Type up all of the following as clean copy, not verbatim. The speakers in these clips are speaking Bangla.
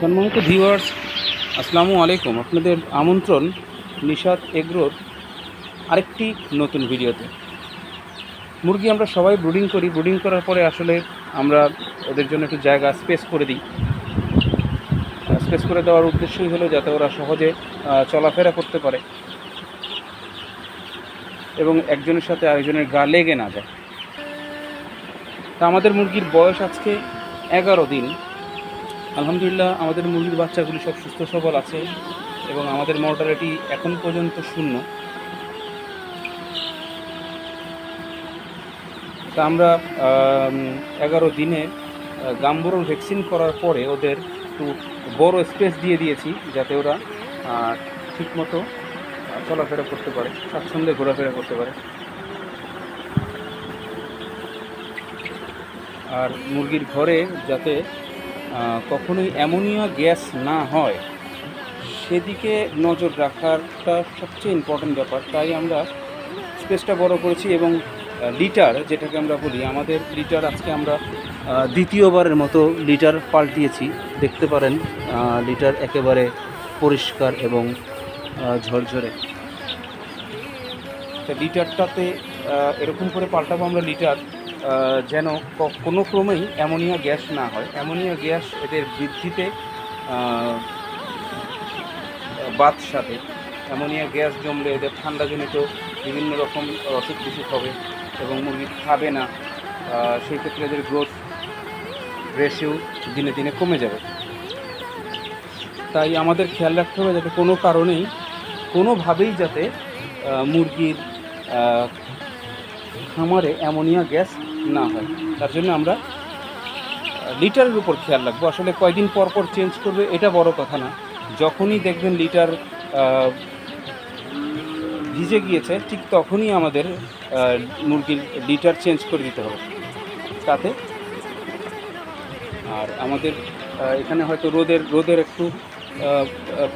সম্মানিত ভিউয়ার্স, আসসালামু আলাইকুম। আপনাদের আমন্ত্রণ নিশাত এগ্রোর আরেকটি নতুন ভিডিওতে। মুরগি আমরা সবাই ব্রুডিং করি। ব্রুডিং করার পরে আসলে আমরা ওদের জন্য একটু জায়গা স্পেস করে দিই। স্পেস করে দেওয়ার উদ্দেশ্যই হলো যাতে ওরা সহজে চলাফেরা করতে পারে এবং একজনের সাথে আরেকজনের গা লেগে না যায়। তা আমাদের মুরগির বয়স আজকে 11 দিন। আলহামদুলিল্লাহ আমাদের মুরগির বাচ্চাগুলি সব সুস্থ সবল আছে এবং আমাদের মর্টালিটি এখন পর্যন্ত শূন্য। তা আমরা 11 দিনে গাম্বুরোর ভ্যাকসিন করার পরে ওদের একটু বড় স্পেস দিয়ে দিয়েছি যাতে ওরা ঠিকমতো চলাফেরা করতে পারে, স্বাচ্ছন্দ্যে ঘোরাফেরা করতে পারে। আর মুরগির ঘরে যাতে কখনোই অ্যামোনিয়া গ্যাস না হয় সেদিকে নজর রাখাটা সবচেয়ে ইম্পর্ট্যান্ট ব্যাপার। তাই আমরা স্পেসটা বড় করেছি এবং লিটার যেটাকে আমরা বলি, আমাদের লিটার আজকে আমরা দ্বিতীয়বারের মতো লিটার পাল্টিয়েছি। দেখতে পারেন লিটার একেবারে পরিষ্কার এবং ঝরঝরে। তা লিটারটাতে এরকম করে পাল্টাবো আমরা লিটার যেন কোনো ক্রমেই অ্যামোনিয়া গ্যাস না হয়। অ্যামোনিয়া গ্যাস এদের বৃদ্ধিতে বাদ সাথে অ্যামোনিয়া গ্যাস জমলে এদের ঠান্ডাজনিত বিভিন্ন রকম অসুখ বিসুখ হবে এবং মুরগি খাবে না। সেই ক্ষেত্রে এদের গ্রোথ রেশিও দিনে দিনে কমে যাবে। তাই আমাদের খেয়াল রাখতে হবে যাতে কোনো কারণেই কোনোভাবেই যাতে মুরগির খামারে অ্যামোনিয়া গ্যাস না হয়। তার জন্য আমরা লিটারের উপর খেয়াল রাখবো। আসলে কয়দিন পর পর চেঞ্জ করবে এটা বড় কথা না। যখনই দেখবেন লিটার ভিজে গিয়েছে ঠিক তখনই আমাদের মুরগির লিটার চেঞ্জ করে দিতে হবে তাতে। আর আমাদের এখানে হয়তো রোদের একটু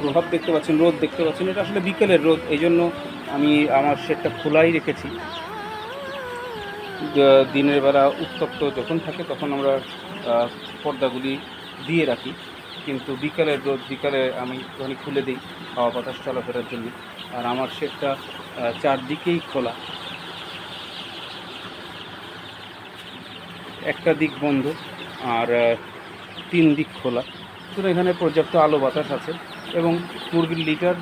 প্রভাব দেখতে পাচ্ছেন, রোদ দেখতে পাচ্ছেন। এটা আসলে বিকেলের রোদ, এই জন্য আমি আমার শেডটা খোলাই রেখেছি। দিনের বেলা উত্তপ্ত যখন থাকে তখন আমরা পর্দাগুলি দিয়ে রাখি, কিন্তু বিকালের রোদ, বিকালে আমি যখন খুলে দিই হাওয়া বাতাস চলাফেরার জন্য। আর আমার শেডটা চারদিকেই খোলা, একটা দিক বন্ধ আর 3 দিক খোলা, সুতরাং এখানে পর্যাপ্ত আলো বাতাস আছে। এবং মুরগির লিটার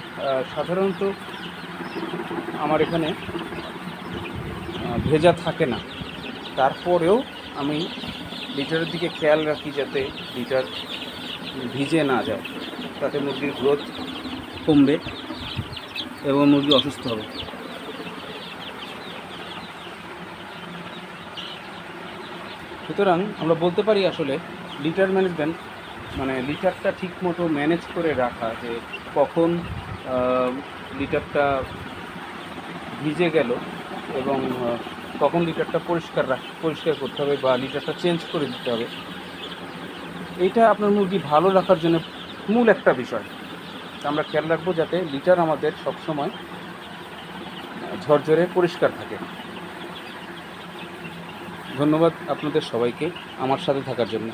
সাধারণত আমার এখানে ভেজা থাকে না, তারপরেও আমি লিটারের দিকে খেয়াল রাখি যাতে লিটার ভিজে না যায়, তাতে মুরগির গ্রোথ কমবে এবং মুরগি অসুস্থ হবে। সুতরাং আমরা বলতে পারি আসলে লিটার ম্যানেজমেন্ট মানে লিটারটা ঠিক মতো ম্যানেজ করে রাখা, যে কখন লিটারটা ভিজে গেল এবং কখন লিটারটা পরিষ্কার করতে হবে বা লিটারটা চেঞ্জ করে দিতে হবে। এইটা আপনার মুরগি ভালো রাখার জন্য মূল একটা বিষয়। আমরা খেয়াল রাখবো যাতে লিটার আমাদের সবসময় ঝরঝরে পরিষ্কার থাকে। ধন্যবাদ আপনাদের সবাইকে আমার সাথে থাকার জন্য।